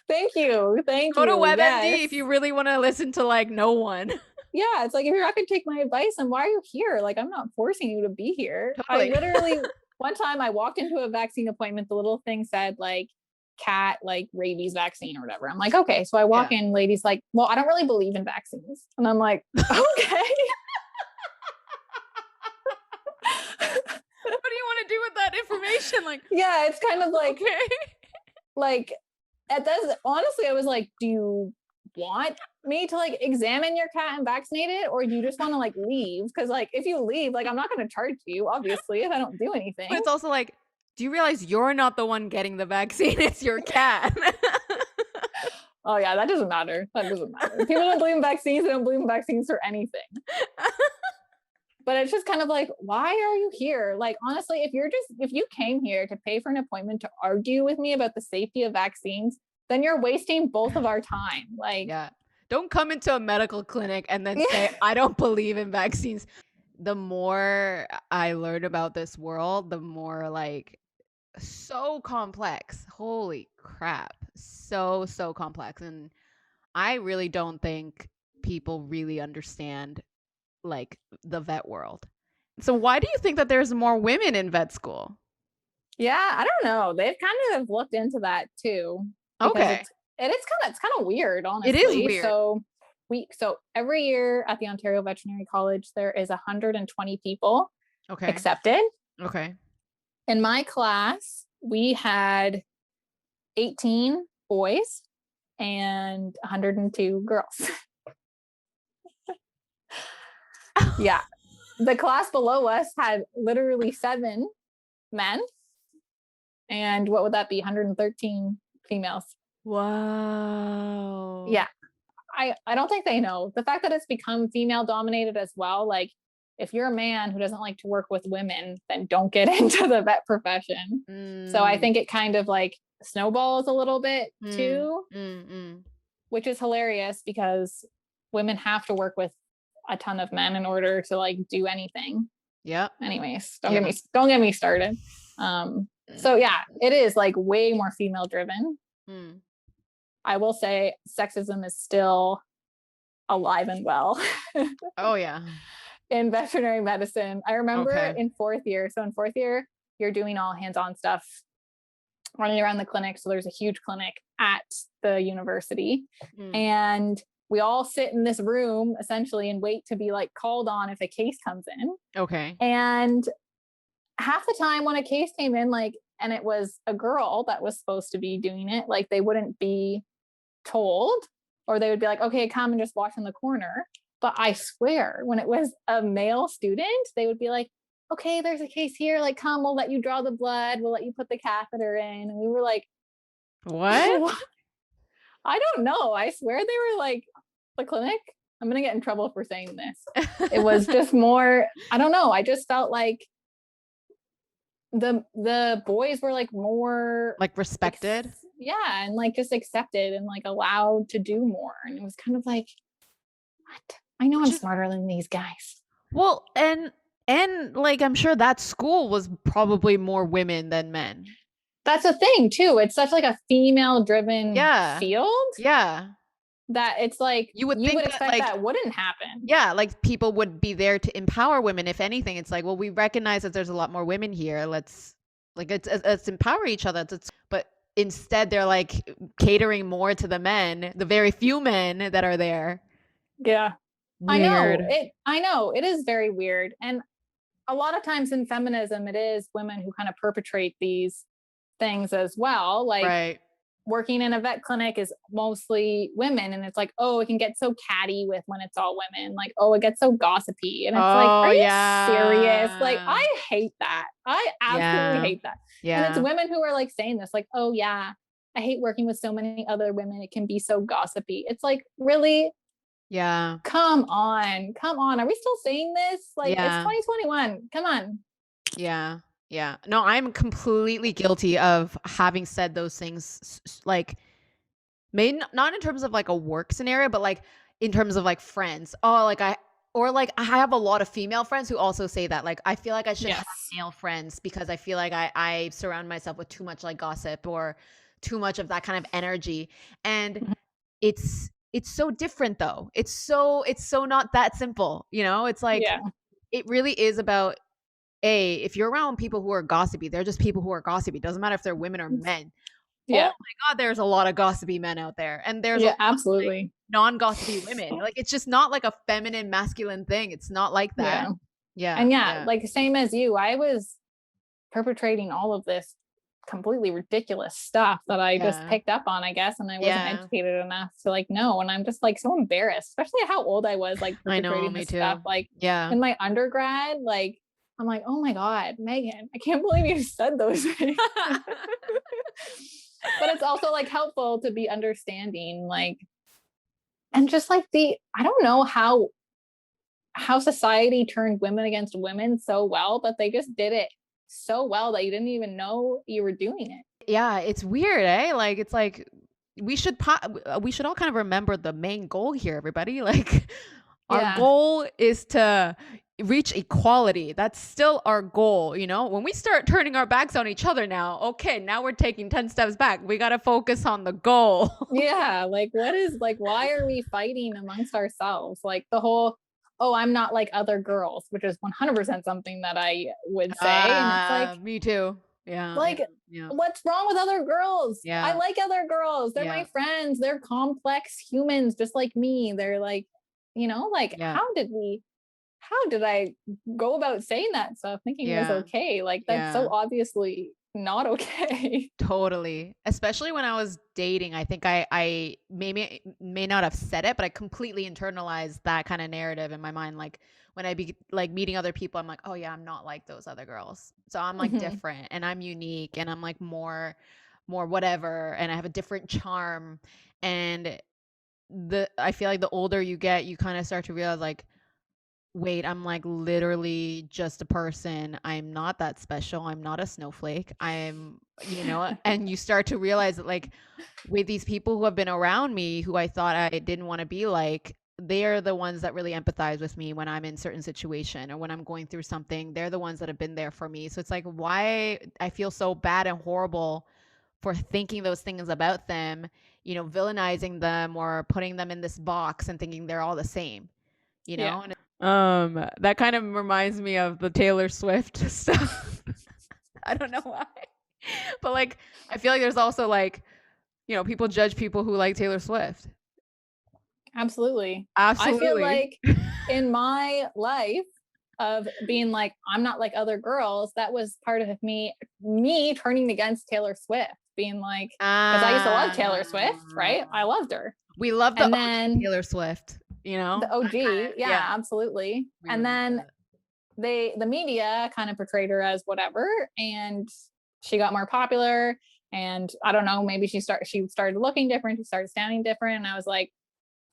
Thank you. Thank Go to you. WebMD Yes. if you really want to listen to like no one. Yeah, it's like, if you're not going to take my advice, then why are you here? Like, I'm not forcing you to be here. I Totally. literally, one time I walked into a vaccine appointment, the little thing said like cat, like rabies vaccine or whatever. I'm like, okay. So I walk Yeah. in, lady's like, well, I don't really believe in vaccines. And I'm like, okay. What do you want to do with that information? Like, Yeah, it's kind of okay. like, at this, honestly, I was like, do you want me to like examine your cat and vaccinate it, or do you just want to like leave? Because like, if you leave, like, I'm not going to charge you, obviously, if I don't do But anything. it's also like, do you realize you're not the one getting the vaccine? It's your cat. Oh yeah, that doesn't matter. That doesn't matter. People don't believe in vaccines. They don't believe in vaccines for anything. But it's just kind of like, why are you here? Like, honestly, if you came here to pay for an appointment to argue with me about the safety of vaccines, then you're wasting both of our time. Like, Yeah. Don't come into a medical clinic and then say, yeah, I don't believe in vaccines. The more I learn about this world, the more like so complex. Holy crap. So complex. And I really don't think people really understand like the vet world. So why do you think that there's more women in vet school? I don't know. They've kind of looked into that too, because Okay. it's kind of weird, It is honestly. weird. So every year at the Ontario Veterinary College, there is 120 people Okay. accepted. Okay. In my class, we had 18 boys and 102 girls. Yeah. The class below us had literally 7 men. And what would that be? 113 females. Wow. Yeah. I don't think they know. The fact that it's become female dominated as well, like, if you're a man who doesn't like to work with women, then don't get into the vet profession. So I Mm, think it kind of like snowballs a little bit mm, too, mm, mm. which is hilarious because women have to work with a ton of men in order to like do anything. Yep. Anyways, Yeah. don't get me started. So Mm. yeah, it is like way more female driven. Mm. I will say sexism is still alive and well Oh yeah. in veterinary medicine. I remember Okay. in 4th year. So in 4th year, you're doing all hands-on stuff, running around the clinic. So there's a huge clinic at the university, Mm. and we all sit in this room essentially and wait to be like called on if a case comes in. Okay. And half the time when a case came in, like, and it was a girl that was supposed to be doing it, like, they wouldn't be told, or they would be like, okay, come and just watch in the corner. But I swear, when it was a male student, they would be like, okay, there's a case here, like, come, we'll let you draw the blood, we'll let you put the catheter in. And we were like, What? what? I don't know. I swear they were like, the clinic, I'm gonna get in trouble for saying this. It was just more, I don't know. I just felt like the boys were like more Like respected? yeah, and like just accepted and like allowed to do more. And it was kind of like, what? I know I'm Which is smarter than these guys. well, and like I'm sure that school was probably more women than men. That's a thing too. It's such like a female driven Yeah. field Yeah. that it's like You would you would think that expect like that wouldn't happen. yeah, like people would be there to empower women. If anything, it's like, well, we recognize that there's a lot more women here. Let's like let's empower each other. But instead, they're like catering more to the men, the very few men that are there. Yeah. Weird. I know it is very weird. And a lot of times in feminism, it is women who kind of perpetrate these things as well. Like, Right. working in a vet clinic is mostly women, and it's like, oh, it can get so catty with when it's all women, like, oh, it gets so gossipy, and it's like, Oh are you serious? Like, yeah. I hate that. I absolutely Yeah. hate that. And it's Yeah. women who are like saying this, like, oh yeah, I hate working with so many other women, it can be so gossipy. It's like, really? Yeah. Come on, are we still saying this? Like, it's Yeah. 2021, come on. Yeah. Yeah. No, I'm completely guilty of having said those things like maybe not in terms of like a work scenario, but like in terms of like friends. Oh, like I have a lot of female friends who also say that. Like I feel like I should have Yes. male friends because I feel like I surround myself with too much like gossip or too much of that kind of energy. And it's it's so different though. It's so not that simple, you know? It's like Yeah. it really is about if you're around people who are gossipy, they're just people who are gossipy. It doesn't matter if they're women or men. Oh Yeah. my god, there's a lot of gossipy men out there. And there's a lot Yeah, of like absolutely. non-gossipy women. Like it's just not like a feminine masculine thing. It's not like that. Yeah. Yeah. And yeah, Yeah. like same as you, I was perpetrating all of this completely ridiculous stuff that I just Yeah. picked up on, I guess, and I wasn't Yeah. educated enough to like know. And I'm just like so embarrassed, especially at how old I was, like I know, perpetrating me this stuff. too. Like Yeah. in my undergrad, like I'm like, oh my God, Megan, I can't believe you said those things. But it's also like helpful to be understanding, like, and just like I don't know how society turned women against women so well, but they just did it so well that you didn't even know you were doing it. Yeah, it's weird, eh? Like it's like we should we should all kind of remember the main goal here, everybody. Like our Yeah. goal is to reach equality. That's still our goal, you know? When we start turning our backs on each other now, okay, now we're taking 10 steps back. We got to focus on the goal. Yeah. Like, what is like, why are we fighting amongst ourselves? Like the whole, oh, I'm not like other girls, which is 100% something that I would say. And it's like, Me too. Yeah. like, Yeah. what's wrong with other girls? Yeah. I like other girls. They're my friends. They're complex humans just like me. They're like, you know, like how did I go about saying that stuff thinking it was okay? Like that's so obviously not okay. Totally. Especially when I was dating, I think I may not have said it, but I completely internalized that kind of narrative in my mind. Like when I be like meeting other people, I'm like, oh yeah, I'm not like those other girls. So I'm like different and I'm unique and I'm like more whatever and I have a different charm. And I feel like the older you get, you kind of start to realize like, wait, I'm like literally just a person. I'm not that special. I'm not a snowflake. I'm, you know, and you start to realize that like with these people who have been around me who I thought I didn't want to be like, they are the ones that really empathize with me when I'm in certain situation or when I'm going through something. They're the ones that have been there for me. So it's like why I feel so bad and horrible for thinking those things about them, you know, villainizing them or putting them in this box and thinking they're all the same, you know? Yeah. That kind of reminds me of the Taylor Swift stuff. I don't know why. But like I feel like there's also like, you know, people judge people who like Taylor Swift. Absolutely. Absolutely. I feel like in my life of being like, I'm not like other girls, that was part of me turning against Taylor Swift, being like, because I used to love Taylor Swift, right? I loved her. We love the OG Taylor Swift, you know? The OG. Yeah, absolutely. And then the media kind of portrayed her as whatever, and she got more popular. And I don't know, maybe she started looking different, she started sounding different. And I was like,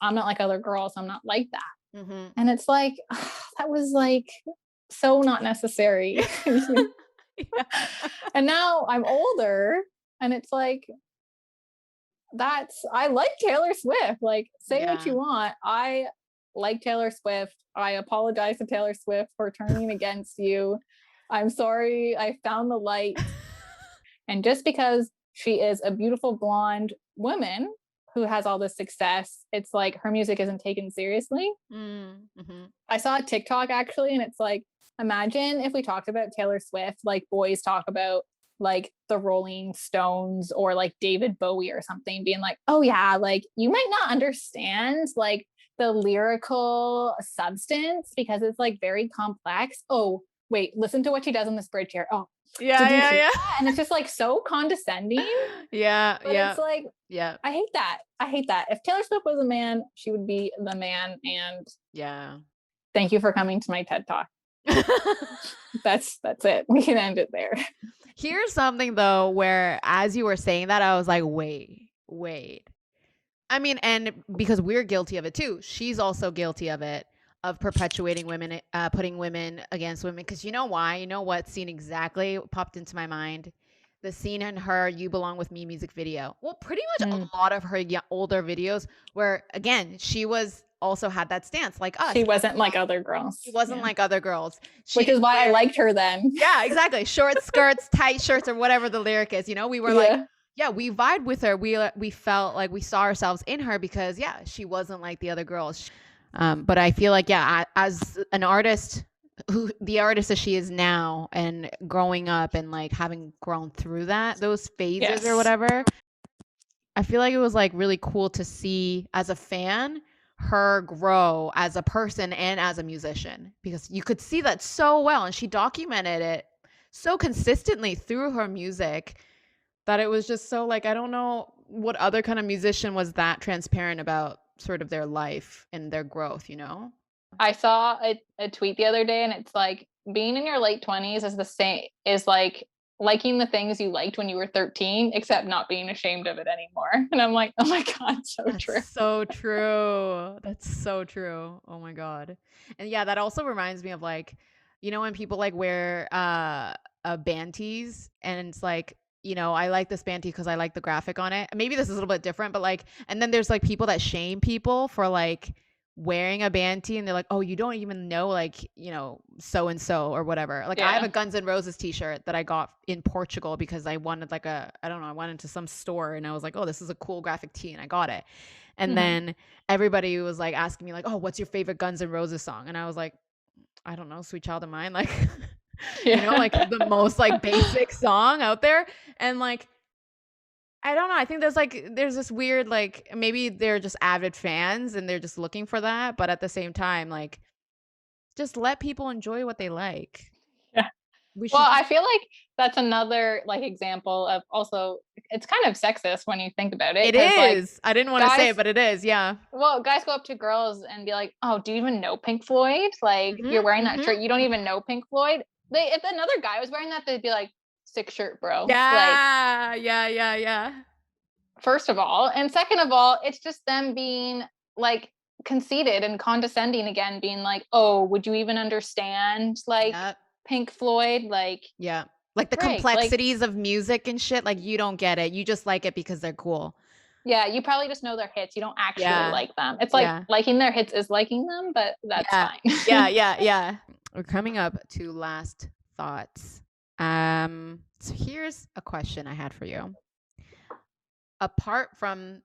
I'm not like other girls, I'm not like that. And it's like, that was like so not necessary. And now I'm older and it's like, I like Taylor Swift. Like, say what you want. I like Taylor Swift. I apologize to Taylor Swift for turning against you. I'm sorry. I found the light. And just because she is a beautiful blonde woman who has all this success, it's like her music isn't taken seriously. I saw a TikTok actually, and it's like, imagine if we talked about Taylor Swift like boys talk about like the Rolling Stones or like David Bowie or something, being like, oh yeah, like you might not understand like the lyrical substance because it's like very complex. Oh wait, listen to what she does on this bridge here. Oh yeah. And it's just like so condescending. But it's like, I hate that. If Taylor Swift was a man, she would be the man. And thank you for coming to my TED Talk. That's it. We can end it there. Here's something though, where as you were saying that, I was like, wait. I mean, and because we're guilty of it too. She's also guilty of it, of perpetuating women, putting women against women. Because you know why? You know what scene exactly popped into my mind? The scene in her You Belong With Me music video. Well, pretty much a lot of her older videos where, again, she was also had that stance like us. She wasn't like other girls. She wasn't like other girls. Which is why I liked her then. Yeah, exactly. Short skirts, tight shirts, or whatever the lyric is. You know, we were like, yeah, we vibed with her. We felt like we saw ourselves in her because yeah, she wasn't like the other girls. But I feel like yeah, as an artist, who the artist that she is now, and growing up and like having grown through those phases or Yes. whatever, I feel like it was like really cool to see as a fan her grow as a person and as a musician, because you could see that so well, and she documented it so consistently through her music that it was just so like I don't know what other kind of musician was that transparent about sort of their life and their growth, you know? I saw a tweet the other day, and it's like being in your late 20s is the same is like liking the things you liked when you were 13, except not being ashamed of it anymore. And I'm like, oh my God, so That's true. so true. That's so true. Oh my god. And yeah, that also reminds me of like, you know, when people like wear band tees and it's like, you know, I like this band tee because I like the graphic on it. Maybe this is a little bit different, but like, and then there's like people that shame people for like wearing a band tee and they're like, oh, you don't even know like, you know, so and so or whatever. Like I have a Yeah. Guns N' Roses t-shirt that I got in Portugal because I wanted like I don't know, I went into some store and I was like, oh, this is a cool graphic tee, and I got it. And Mhm. then everybody was like asking me like, "Oh, what's your favorite Guns N' Roses song?" And I was like, "I don't know, Sweet Child of Mine." Like, you know, like Yeah. the most like basic song out there. And like I don't know, I think there's this weird like maybe they're just avid fans and they're just looking for that, but at the same time like just let people enjoy what they like. Yeah. We Well, should I just feel like that's another like example of also it's kind of sexist when you think about it, It because like is. I didn't want to say guys it, but it is. Yeah. well, guys go up to girls and be like, "Oh, do you even know Pink Floyd? Like, Mhm. you're wearing that Mhm. shirt, you don't even know Pink Floyd?" If another guy was wearing that, they'd be like, "Sick shirt, bro." Like, Yeah. Yeah, yeah, yeah. first of all, and second of all, it's just them being like conceited and condescending again, being like, "Oh, would you even understand like Yep. Pink Floyd?" Like, Yeah. Like the frick, like complexities of music and shit, like you don't get it. You just like it because they're cool. yeah, you probably just know their hits. You don't actually Yeah. like them. It's like Yeah. liking their hits is liking them, but that's Yeah. Yeah, fine. yeah, yeah. We're coming up to last thoughts. So here's a question I had for you. Apart from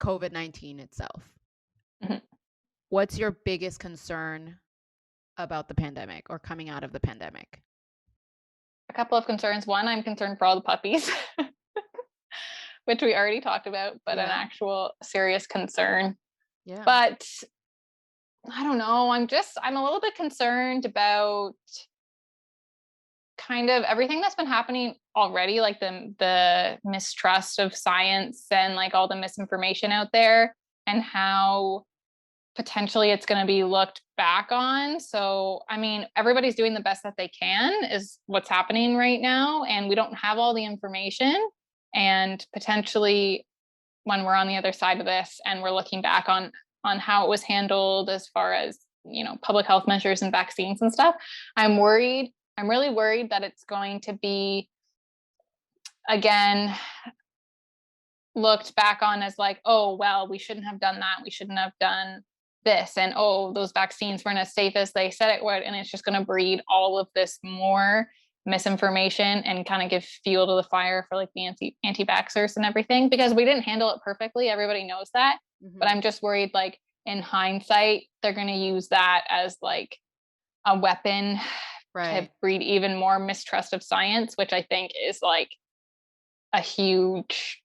COVID-19 itself, what's your biggest concern about the pandemic or coming out of the pandemic? A couple of concerns. One, I'm concerned for all the puppies, which we already talked about, but an Yeah. actual serious concern. Yeah. But I don't know. I'm a little bit concerned about kind of everything that's been happening already, like the mistrust of science and like all the misinformation out there, and how potentially it's going to be looked back on. So, I mean, everybody's doing the best that they can, is what's happening right now. And we don't have all the information. And potentially, when we're on the other side of this and we're looking back on how it was handled as far as, you know, public health measures and vaccines and stuff, I'm worried. I'm really worried that it's going to be, again, looked back on as like, oh, well, we shouldn't have done that. We shouldn't have done this. And oh, those vaccines weren't as safe as they said it would. And it's just going to breed all of this more misinformation and kind of give fuel to the fire for like the anti-vaxxers and everything, because we didn't handle it perfectly. Everybody knows that. But Mhm. I'm just worried, like in hindsight, they're going to use that as like a weapon to Right. breed even more mistrust of science, which I think is like a huge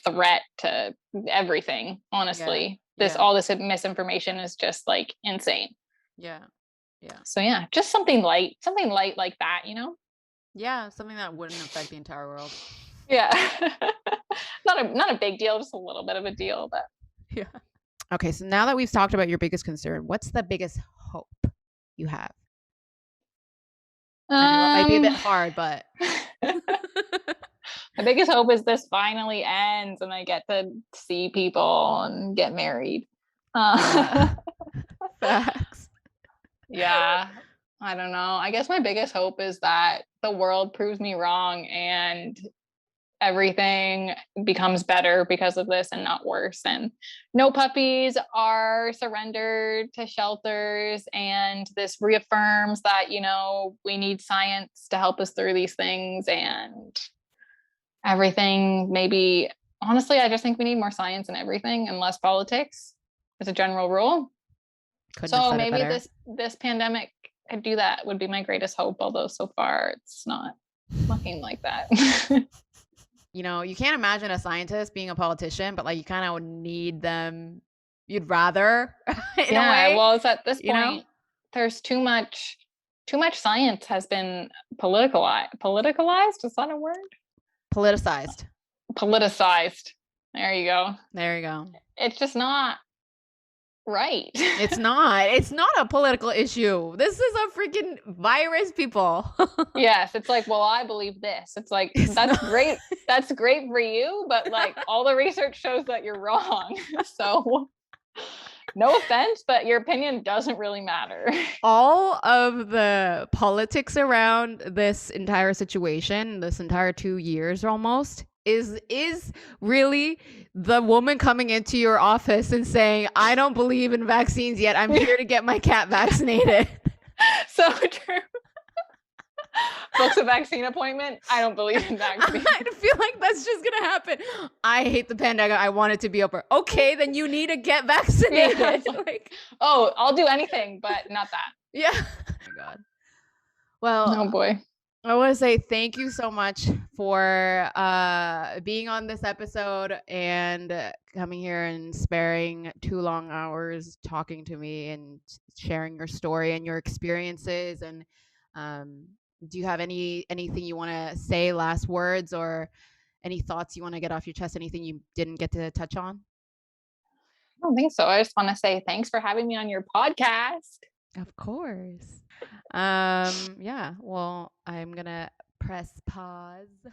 threat to everything, Yeah. honestly. This Yeah. all this misinformation is just like insane. Yeah. Yeah. So yeah, just something light like that, you know? Yeah, something that wouldn't affect the entire world. Yeah. Not a big deal, just a little bit of a deal, but Yeah. Okay, so now that we've talked about your biggest concern, what's the biggest hope you have? I know that might be a bit um hard, but my biggest hope is this finally ends and I get to see people and get married. Uh, yeah. Facts. yeah, I don't know. I guess my biggest hope is that the world proves me wrong and everything becomes better because of this and not worse. And no puppies are surrendered to shelters. And this reaffirms that, you know, we need science to help us through these things. And everything. Maybe, honestly, I just think we need more science in everything and less politics as a general rule. Couldn't have So said it maybe better. this pandemic could do that, would be my greatest hope, although so far it's not looking like that. You know, you can't imagine a scientist being a politician, but like you kind of would need them. You'd rather, in a Yeah, way, well, it's at this you know, point there's too much science has been politicalized. Is that a word? politicized. Politicized. There you go. There you go. It's just not right. It's not. It's not a political issue. This is a freaking virus, people. Yes, it's like, well, I believe this. It's like, It's that's not. great. That's great for you, but like all the research shows that you're wrong. So no offense, but your opinion doesn't really matter. All of the politics around this entire situation, this entire 2 years almost, is really the woman coming into your office and saying, "I don't believe in vaccines yet. I'm here to get my cat vaccinated." So true. Books a vaccine appointment. I don't believe in vaccines. I feel like that's just gonna happen. I hate the pandemic. I want it to be over. Okay, then you need to get vaccinated. Yeah, like, oh, I'll do anything, but not that. Yeah. Oh my God. Well, Oh boy. I want to say thank you so much for being on this episode and coming here and sparing 2 long hours talking to me and sharing your story and your experiences. And um, do you have anything you want to say, last words, or any thoughts you want to get off your chest? Anything you didn't get to touch on? I don't think so. I just want to say thanks for having me on your podcast. Of course. Yeah. Well, I'm gonna press pause.